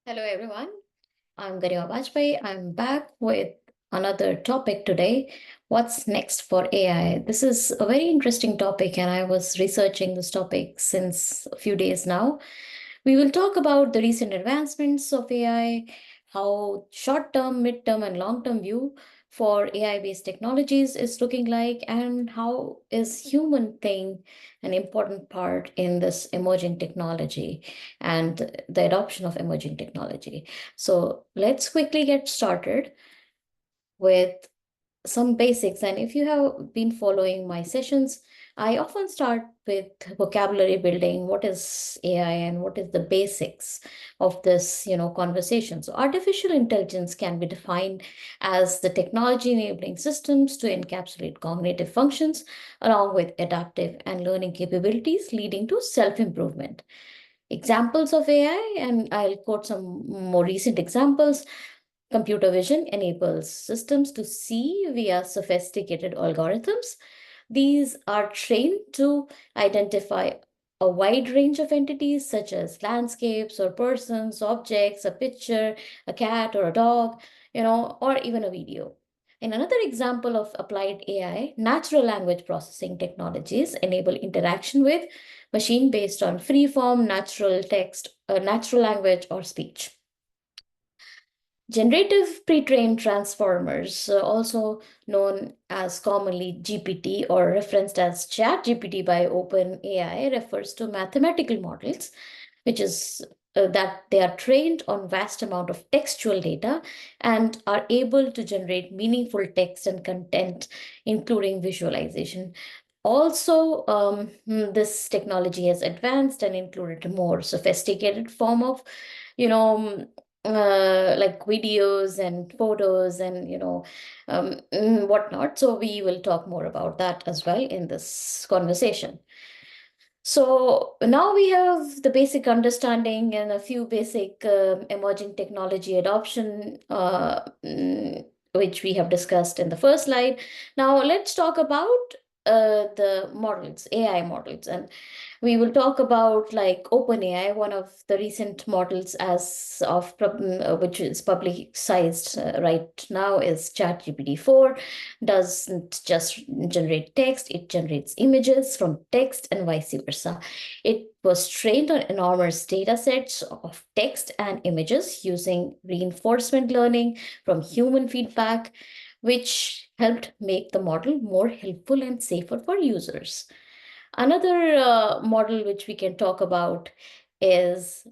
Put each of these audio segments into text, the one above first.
Hello, everyone. I'm Garima Bajpai. I'm back with another topic today. What's next for AI? This is a very interesting topic, and I was researching this topic since a few days now. We will talk about the recent advancements of AI, how short term, mid term, and long term view for AI based technologies is looking like, and how is human thing an important part in this emerging technology and the adoption of emerging technology. So let's quickly get started with some basics. And if you have been following my sessions, I often start with vocabulary building. What is AI and what is the basics of this, conversation? So artificial intelligence can be defined as the technology enabling systems to encapsulate cognitive functions along with adaptive and learning capabilities leading to self-improvement. Examples of AI, and I'll quote some more recent examples. Computer vision enables systems to see via sophisticated algorithms. These are trained to identify a wide range of entities such as landscapes or persons, objects, a picture, a cat or a dog, or even a video. In another example of applied AI, natural language processing technologies enable interaction with machine based on free-form natural text, natural language, or speech. Generative pre-trained transformers, also known as commonly GPT or referenced as ChatGPT by OpenAI, refers to mathematical models, which is that they are trained on vast amount of textual data and are able to generate meaningful text and content, including visualization. Also, this technology has advanced and included a more sophisticated form of, you know, like videos and photos and whatnot. So we will talk more about that as well in this conversation. So now we have the basic understanding and a few basic emerging technology adoption, which we have discussed in the first slide. Now let's talk about the models, AI models, and we will talk about like OpenAI, one of the recent models as of which is publicized right now is ChatGPT 4. Doesn't just generate text, it generates images from text and vice versa. It was trained on enormous data sets of text and images using reinforcement learning from human feedback, which helped make the model more helpful and safer for users. Another model which we can talk about is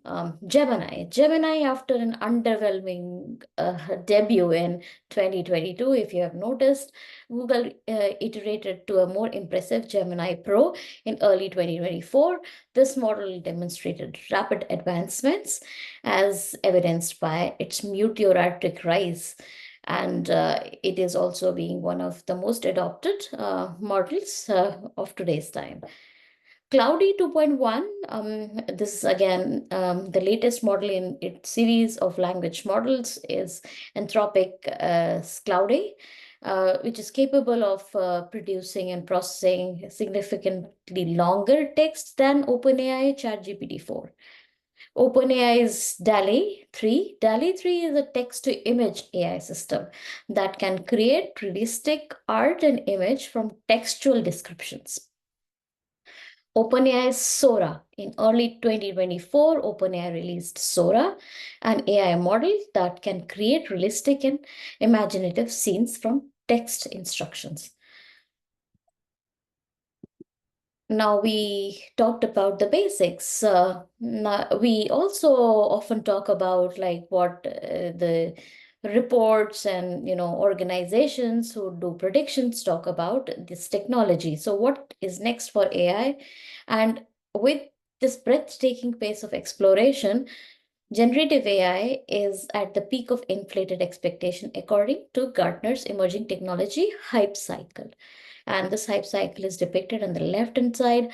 Gemini. Gemini, after an underwhelming debut in 2022, if you have noticed, Google iterated to a more impressive Gemini Pro in early 2024. This model demonstrated rapid advancements as evidenced by its meteoric rise, and it is also being one of the most adopted models of today's time. Cloudy 2.1, this is again the latest model in its series of language models is Anthropic Cloudy, which is capable of producing and processing significantly longer text than OpenAI ChatGPT 4. OpenAI's DALL-E 3. DALL-E 3 is a text-to-image AI system that can create realistic art and image from textual descriptions. OpenAI's Sora. In early 2024, OpenAI released Sora, an AI model that can create realistic and imaginative scenes from text instructions. Now we talked about the basics. We also often talk about like what the reports and organizations who do predictions talk about this technology. So what is next for AI? And with this breathtaking pace of exploration, generative AI is at the peak of inflated expectation according to Gartner's Emerging Technology Hype Cycle. And this hype cycle is depicted on the left-hand side.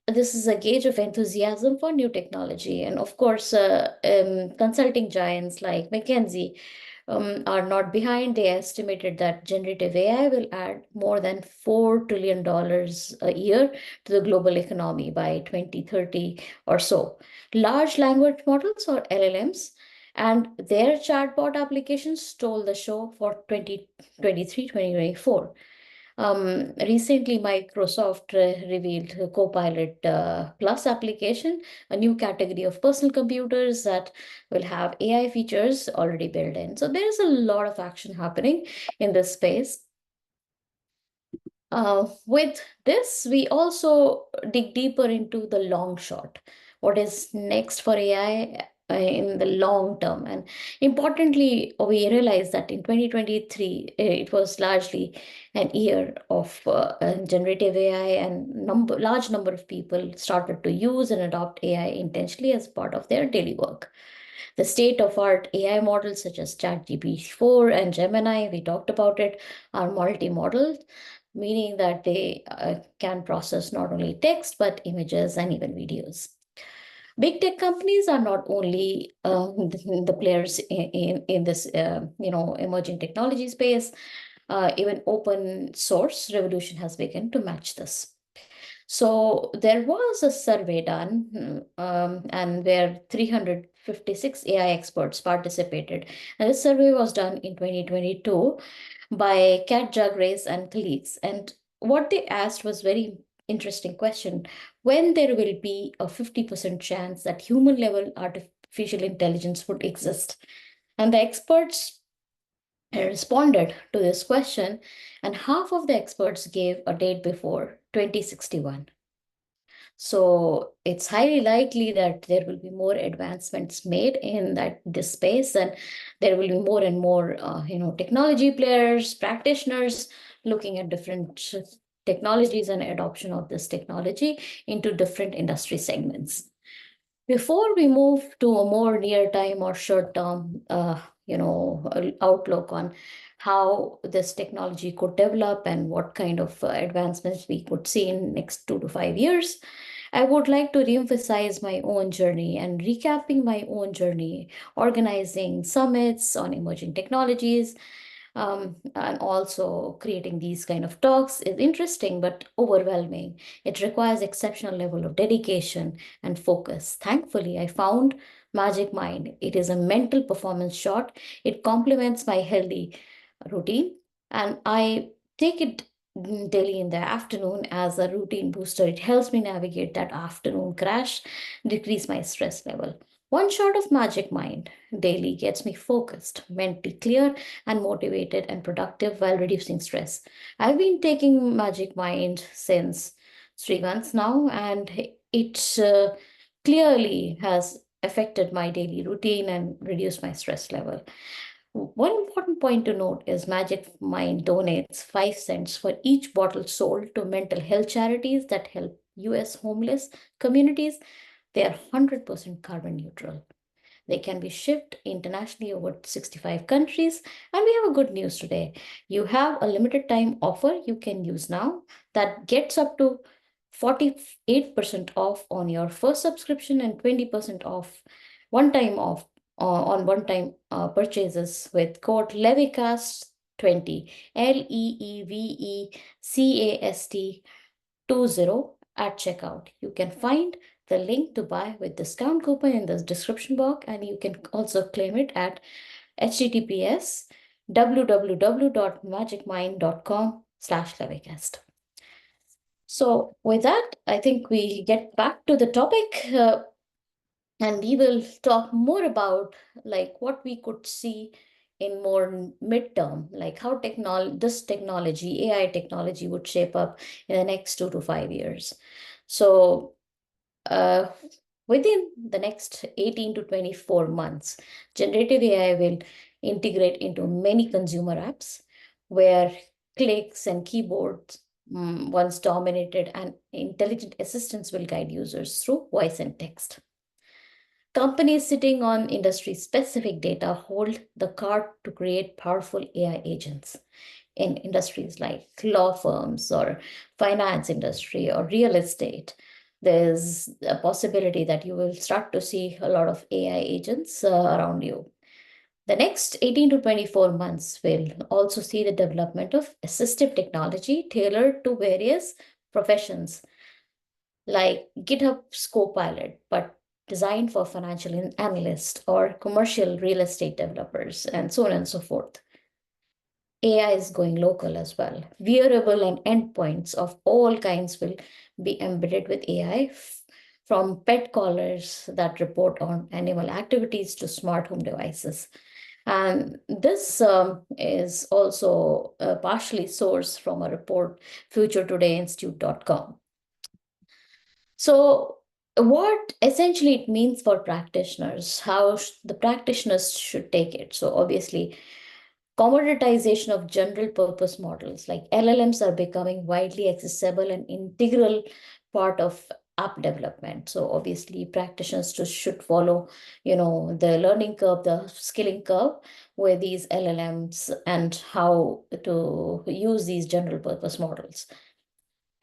This is a gauge of enthusiasm for new technology. And of course, consulting giants like McKinsey are not behind. They estimated that generative AI will add more than $4 trillion a year to the global economy by 2030 or so. Large language models, or LLMs, and their chatbot applications stole the show for 2023-2024. Recently, Microsoft revealed the Copilot Plus application, a new category of personal computers that will have AI features already built in. So there's a lot of action happening in this space. With this, we also dig deeper into the long shot. What is next for AI in the long term? And importantly, we realized that in 2023, it was largely an year of generative AI, and large number of people started to use and adopt AI intentionally as part of their daily work. The state-of-art AI models such as ChatGPT-4 and Gemini, we talked about it, are multi-modal, meaning that they can process not only text, but images and even videos. Big tech companies are not only the players in this emerging technology space. Even open source revolution has begun to match this. So there was a survey done, and where 356 AI experts participated. And this survey was done in 2022 by Kat Jagres and colleagues. And what they asked was very interesting question: when there will be a 50% chance that human level artificial intelligence would exist? And the experts responded to this question, and half of the experts gave a date before 2061. So it's highly likely that there will be more advancements made in this space, and there will be more and more, technology players, practitioners looking at different technologies and adoption of this technology into different industry segments. Before we move to a more near-time or short-term, outlook on how this technology could develop and what kind of advancements we could see in next 2 to 5 years, I would like to reemphasize my own journey and recapping my own journey, organizing summits on emerging technologies, and also creating these kind of talks is interesting but overwhelming. It requires exceptional level of dedication and focus. Thankfully, I found Magic Mind. It is a mental performance shot. It complements my healthy routine, and I take it daily in the afternoon as a routine booster. It helps me navigate that afternoon crash, decrease my stress level. One shot of Magic Mind daily gets me focused, mentally clear, and motivated and productive while reducing stress. I've been taking Magic Mind since 3 months now, and it clearly has affected my daily routine and reduced my stress level. One important point to note is Magic Mind donates 5 cents for each bottle sold to mental health charities that help US homeless communities. They are 100% carbon neutral. They can be shipped internationally over 65 countries. And we have a good news today. You have a limited time offer you can use now that gets up to 48% off on your first subscription and 20% off, one-time off on one-time purchases with code LEVECAST20, LEEVECAST20 at checkout. You can find the link to buy with discount coupon in the description box, and you can also claim it at https www.magicmind.com/levicast. So with that, I think we get back to the topic, and we will talk more about like what we could see in more midterm, like how this technology, AI technology, would shape up in the next 2 to 5 years. So uh, within the next 18 to 24 months, generative AI will integrate into many consumer apps where clicks and keyboards once dominated, and intelligent assistants will guide users through voice and text. Companies sitting on industry-specific data hold the card to create powerful AI agents in industries like law firms or finance industry or real estate. There's a possibility that you will start to see a lot of AI agents around you. The next 18 to 24 months will also see the development of assistive technology tailored to various professions like GitHub's Copilot, but designed for financial analysts or commercial real estate developers, and so on and so forth. AI is going local as well. Wearable and endpoints of all kinds will be embedded with AI, from pet collars that report on animal activities to smart home devices. And this is also partially sourced from a report, futuretodayinstitute.com. So, what essentially it means for practitioners, how the practitioners should take it. So, obviously, commoditization of general purpose models like LLMs are becoming widely accessible and integral part of app development. So obviously practitioners should follow, the learning curve, the skilling curve with these LLMs and how to use these general purpose models.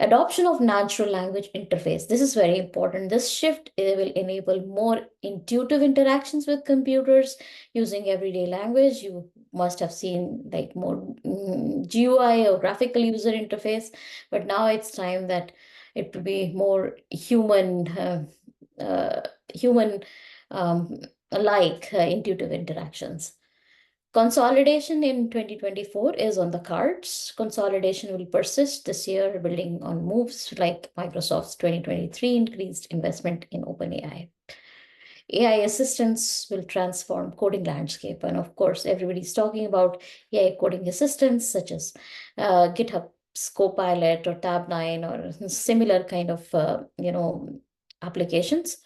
Adoption of natural language interface. This is very important. This shift will enable more intuitive interactions with computers using everyday language. You must have seen like more GUI or graphical user interface, but now it's time that it will be more human like intuitive interactions. Consolidation in 2024 is on the cards. Consolidation will persist this year, building on moves like Microsoft's 2023 increased investment in OpenAI. AI assistants will transform coding landscape. And of course, everybody's talking about AI coding assistants such as GitHub's Copilot or Tab9 or similar kind of, applications.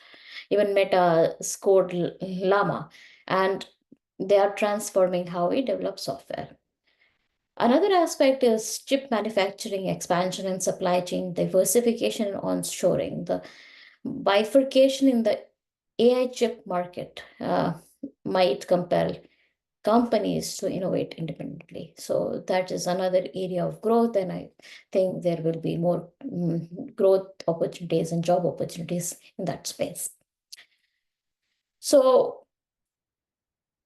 Even Meta's Code Llama. And they are transforming how we develop software. Another aspect is chip manufacturing expansion and supply chain diversification and onshoring. The bifurcation in the AI chip market might compel companies to innovate independently. So that is another area of growth, and I think there will be more growth opportunities and job opportunities in that space. So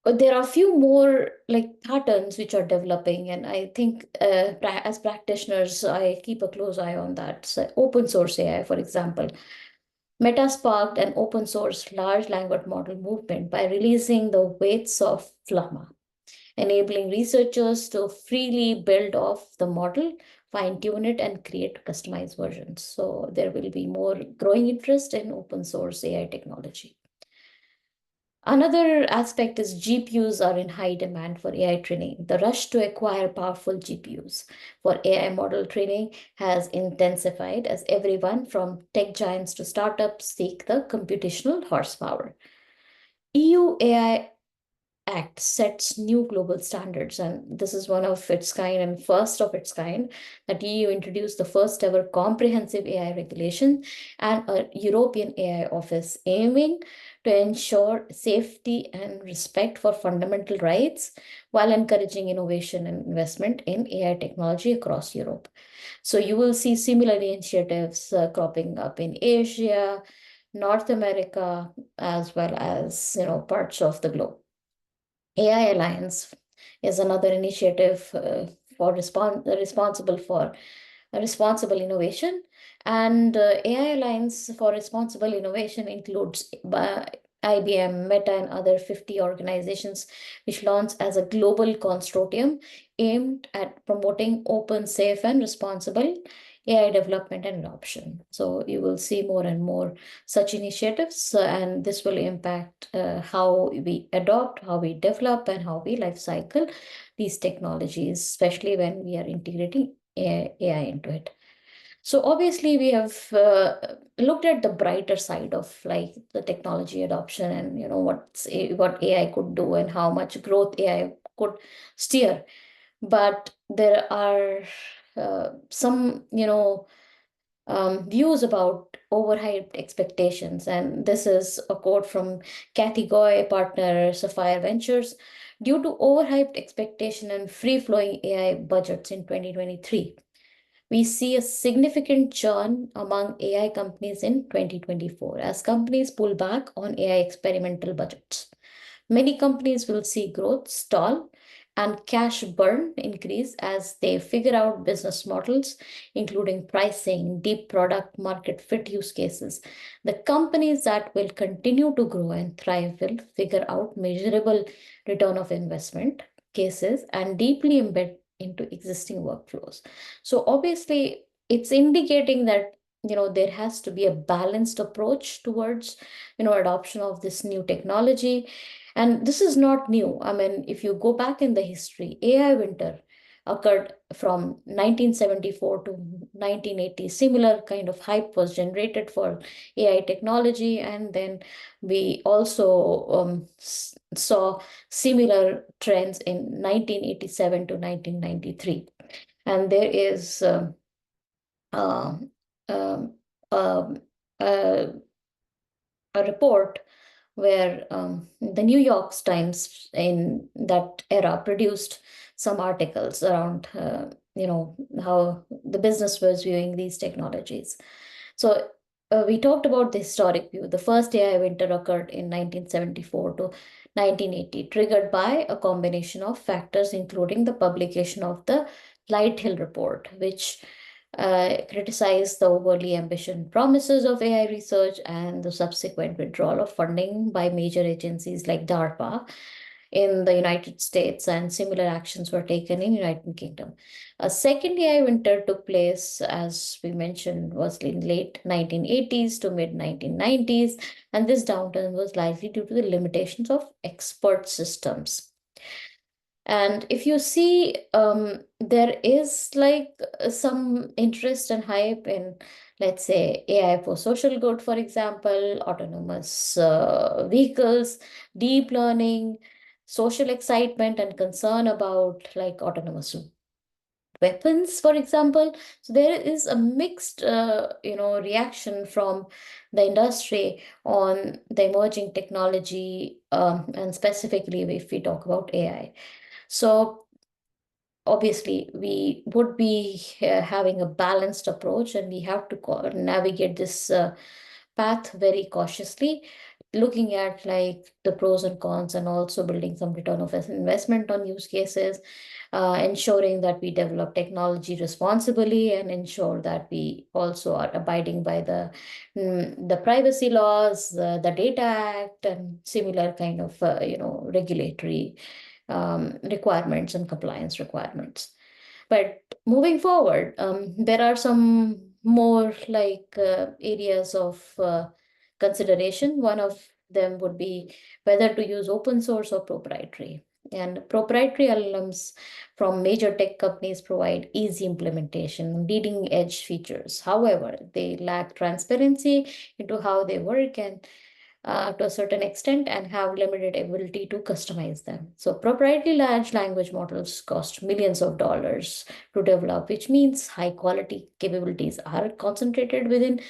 there are a few more like patterns which are developing, and I think as practitioners, I keep a close eye on that. So open source AI, for example, Meta sparked an open source large language model movement by releasing the weights of Llama, enabling researchers to freely build off the model, fine-tune it, and create customized versions. So there will be more growing interest in open source AI technology. Another aspect is GPUs are in high demand for AI training. The rush to acquire powerful GPUs for AI model training has intensified as everyone from tech giants to startups seek the computational horsepower. EU AI Act sets new global standards, and this is one of its kind and first of its kind that EU introduced the first ever comprehensive AI regulation and a European AI office aiming to ensure safety and respect for fundamental rights while encouraging innovation and investment in AI technology across Europe. So you will see similar initiatives cropping up in Asia, North America, as well as parts of the globe. AI Alliance is another initiative for responsible for responsible innovation. And AI Alliance for Responsible Innovation includes IBM, Meta, and other 50 organizations, which launched as a global consortium aimed at promoting open, safe, and responsible AI development and adoption. So you will see more and more such initiatives, and this will impact how we adopt, how we develop, and how we life cycle these technologies, especially when we are integrating AI into it. So obviously we have looked at the brighter side of like the technology adoption and what AI could do and how much growth AI could steer. But there are some views about overhyped expectations. And this is a quote from Kathy Goy, partner Sapphire Ventures. Due to overhyped expectation and free-flowing AI budgets in 2023, we see a significant churn among AI companies in 2024 as companies pull back on AI experimental budgets. Many companies will see growth stall and cash burn increase as they figure out business models, including pricing, deep product market fit use cases. The companies that will continue to grow and thrive will figure out measurable return of investment cases and deeply embed into existing workflows. So obviously, it's indicating that there has to be a balanced approach towards adoption of this new technology. And this is not new. I mean, if you go back in the history, AI winter occurred from 1974 to 1980. Similar kind of hype was generated for AI technology. And then we also saw similar trends in 1987 to 1993. And there is um, um, um, uh, a report where the New York Times in that era produced some articles around, how the business was viewing these technologies. So we talked about the historic view. The first AI winter occurred in 1974 to 1980, triggered by a combination of factors, including the publication of the Lighthill Report, which criticized the overly ambitious promises of AI research and the subsequent withdrawal of funding by major agencies like DARPA in the United States, and similar actions were taken in United Kingdom. A second AI winter took place, as we mentioned, was in late 1980s to mid 1990s, and this downturn was likely due to the limitations of expert systems. And if you see, there is like some interest and hype in, let's say, AI for social good, for example, autonomous vehicles, deep learning, social excitement and concern about like autonomous weapons, for example. So there is a mixed, reaction from the industry on the emerging technology, and specifically if we talk about AI. So obviously, we would be having a balanced approach, and we have to navigate this path very cautiously, looking at like the pros and cons, and also building some return of investment on use cases, ensuring that we develop technology responsibly, and ensure that we also are abiding by the privacy laws, the Data Act, and similar kind of regulatory requirements and compliance requirements. But moving forward, there are some more like areas of consideration. One of them would be whether to use open source or proprietary. And proprietary LLMs from major tech companies provide easy implementation, leading edge features. However, they lack transparency into how they work, and to a certain extent, and have limited ability to customize them. So proprietary large language models cost millions of dollars to develop, which means high quality capabilities are concentrated within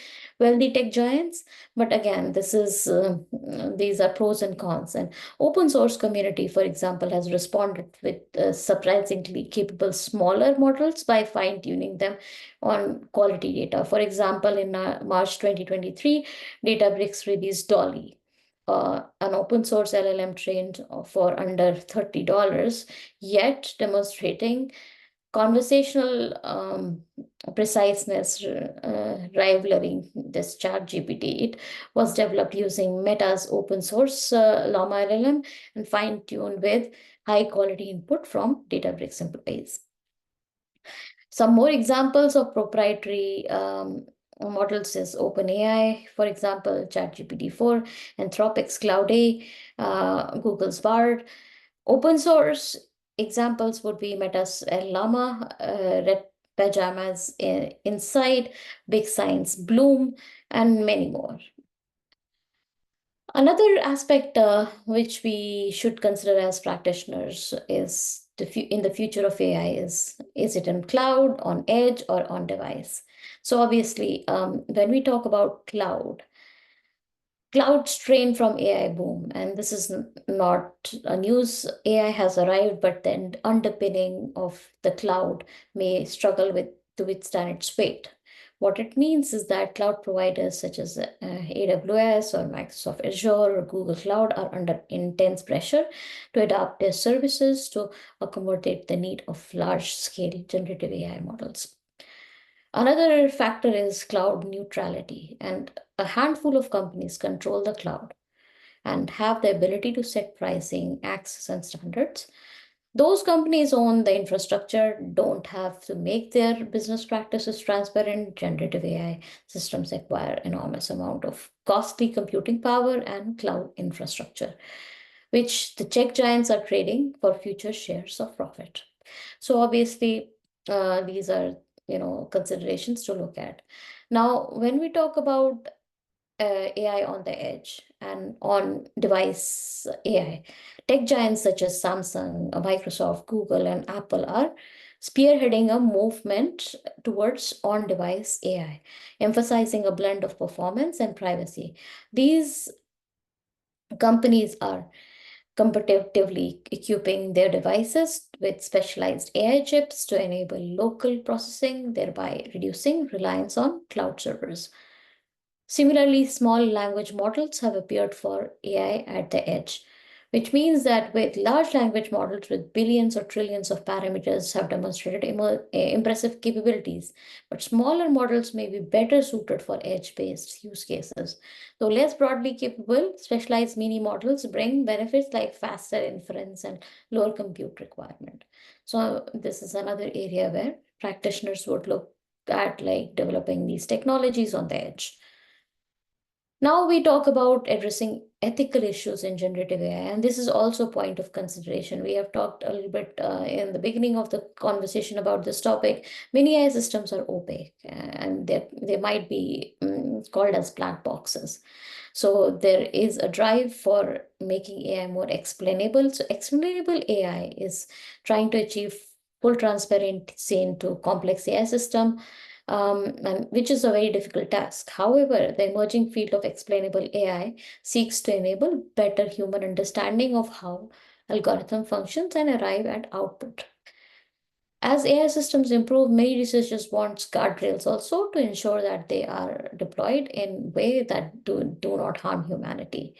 wealthy tech giants. But again, these are pros and cons. And open source community, for example, has responded with surprisingly capable smaller models by fine-tuning them on quality data. For example, in March 2023, Databricks released Dolly, an open source LLM trained for under $30, yet demonstrating conversational preciseness, rivaling this ChatGPT. It was developed using Meta's open source Llama LLM and fine-tuned with high quality input from Databricks employees. Some more examples of proprietary models is OpenAI, for example, ChatGPT-4, Anthropic's Cloud Google's Bard. Open source examples would be Meta's Llama, Red Pajamas Inside, Big Science Bloom, and many more. Another aspect which we should consider as practitioners is in the future of AI is it in cloud, on edge, or on device? So obviously, when we talk about cloud strain from AI boom, and this is not a news. AI has arrived, but then underpinning of the cloud may struggle to withstand its weight. What it means is that cloud providers such as AWS or Microsoft Azure or Google Cloud are under intense pressure to adapt their services to accommodate the need of large-scale generative AI models. Another factor is cloud neutrality, and a handful of companies control the cloud and have the ability to set pricing, access, and standards. Those companies own the infrastructure, don't have to make their business practices transparent. Generative AI systems require enormous amount of costly computing power and cloud infrastructure, which the tech giants are trading for future shares of profit. So obviously, these are considerations to look at. Now, when we talk about AI on the edge and on device AI, tech giants such as Samsung, Microsoft, Google, and Apple are spearheading a movement towards on-device AI, emphasizing a blend of performance and privacy. These companies are competitively equipping their devices with specialized AI chips to enable local processing, thereby reducing reliance on cloud servers. Similarly, small language models have appeared for AI at the edge, which means that with large language models with billions or trillions of parameters have demonstrated impressive capabilities, but smaller models may be better suited for edge-based use cases. Though less broadly capable, specialized mini models bring benefits like faster inference and lower compute requirement. So this is another area where practitioners would look at like developing these technologies on the edge. Now we talk about addressing ethical issues in generative AI, and this is also a point of consideration. We have talked a little bit in the beginning of the conversation about this topic. Many AI systems are opaque, and they might be called as black boxes. So there is a drive for making AI more explainable. So explainable AI is trying to achieve full transparency into complex AI system, and which is a very difficult task. However, the emerging field of explainable AI seeks to enable better human understanding of how algorithm functions and arrive at output. As AI systems improve, many researchers want guardrails also to ensure that they are deployed in a way that do not harm humanity.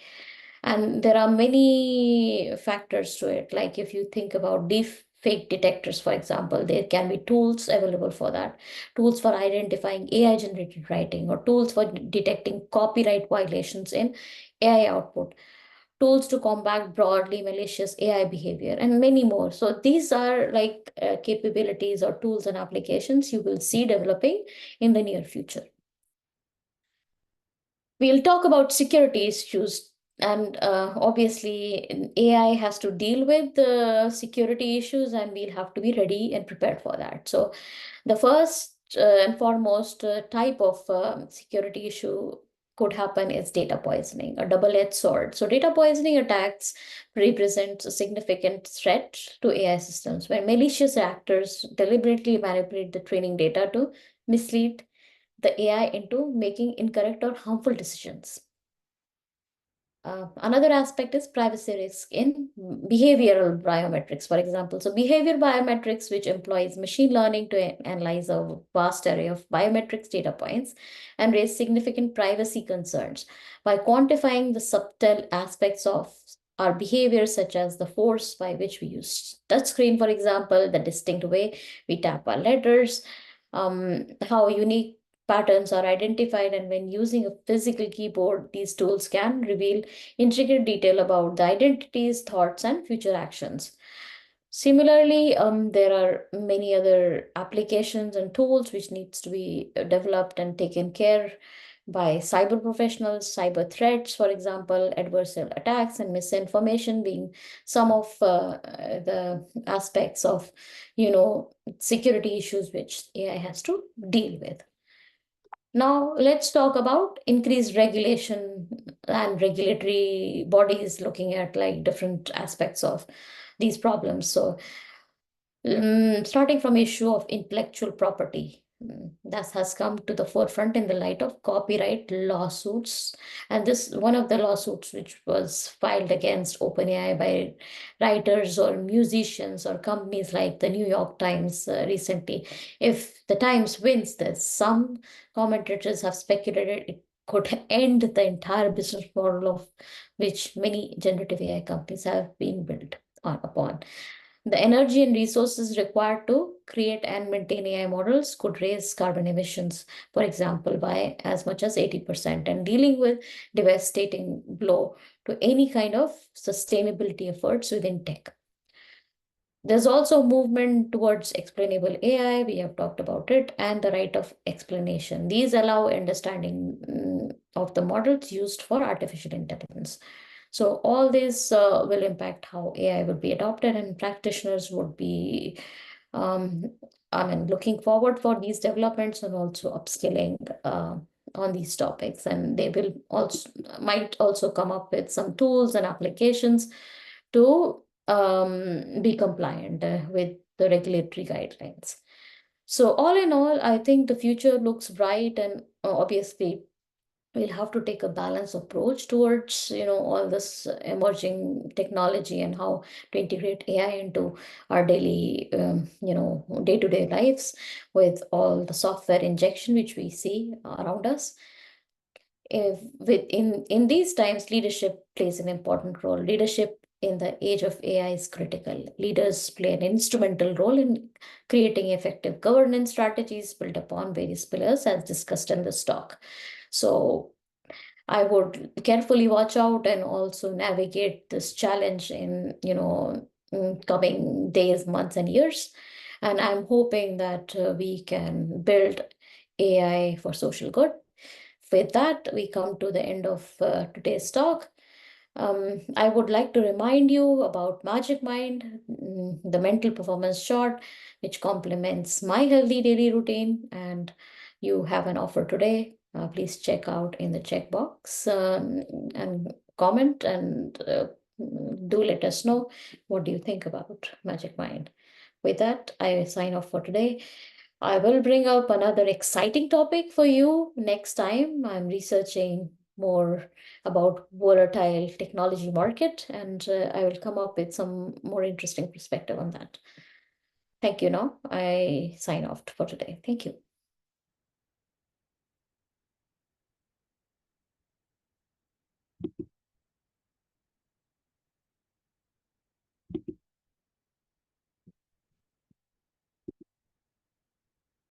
And there are many factors to it. Like if you think about deep fake detectors, for example, there can be tools available for that, tools for identifying AI generated writing, or tools for detecting copyright violations in AI output, tools to combat broadly malicious AI behavior, and many more. So these are like capabilities or tools and applications you will see developing in the near future. We'll talk about security issues, and obviously AI has to deal with the security issues, and we'll have to be ready and prepared for that. So the first and foremost type of security issue could happen is data poisoning, a double-edged sword. So data poisoning attacks represent a significant threat to AI systems, where malicious actors deliberately manipulate the training data to mislead the AI into making incorrect or harmful decisions. Another aspect is privacy risk in behavioral biometrics, for example. So behavior biometrics, which employs machine learning to analyze a vast array of biometrics data points and raise significant privacy concerns by quantifying the subtle aspects of our behavior, such as the force by which we use touchscreen, for example, the distinct way we tap our letters, how unique patterns are identified, and when using a physical keyboard, these tools can reveal intricate detail about the identities, thoughts, and future actions. Similarly, there are many other applications and tools which needs to be developed and taken care by cyber professionals. Cyber threats, for example, adversarial attacks and misinformation being some of the aspects of, security issues which AI has to deal with. Now, let's talk about increased regulation and regulatory bodies looking at like different aspects of these problems. So, starting from issue of intellectual property. that has come to the forefront in the light of copyright lawsuits. And this one of the lawsuits which was filed against OpenAI by writers or musicians or companies like the New York Times recently. If the Times wins this, some commentators have speculated it could end the entire business model of which many generative AI companies have been built upon. The energy and resources required to create and maintain AI models could raise carbon emissions, for example, by as much as 80%, and dealing with devastating blow to any kind of sustainability efforts within tech. There's also movement towards explainable AI, we have talked about it, and the right of explanation. These allow understanding of the models used for artificial intelligence. So all this will impact how AI would be adopted, and practitioners would be, um, looking forward for these developments and also upskilling on these topics. And they will also might also come up with some tools and applications to be compliant with the regulatory guidelines. So all in all, I think the future looks bright, and obviously we'll have to take a balanced approach towards all this emerging technology and how to integrate AI into our daily day-to-day lives with all the software injection which we see around us. If in these times, leadership plays an important role. Leadership in the age of AI is critical. Leaders play an instrumental role in creating effective governance strategies built upon various pillars, as discussed in this talk. So I would carefully watch out and also navigate this challenge in coming days, months, and years. And I'm hoping that we can build AI for social good. With that, we come to the end of today's talk. I would like to remind you about Magic Mind, the mental performance chart, which complements my healthy daily routine. And you have an offer today. Please check out in the checkbox and comment, and do let us know what do you think about Magic Mind. With that, I sign off for today. I will bring up another exciting topic for you next time. I'm researching more about volatile technology market, and I will come up with some more interesting perspective on that. Thank you. Now I sign off for today. Thank you.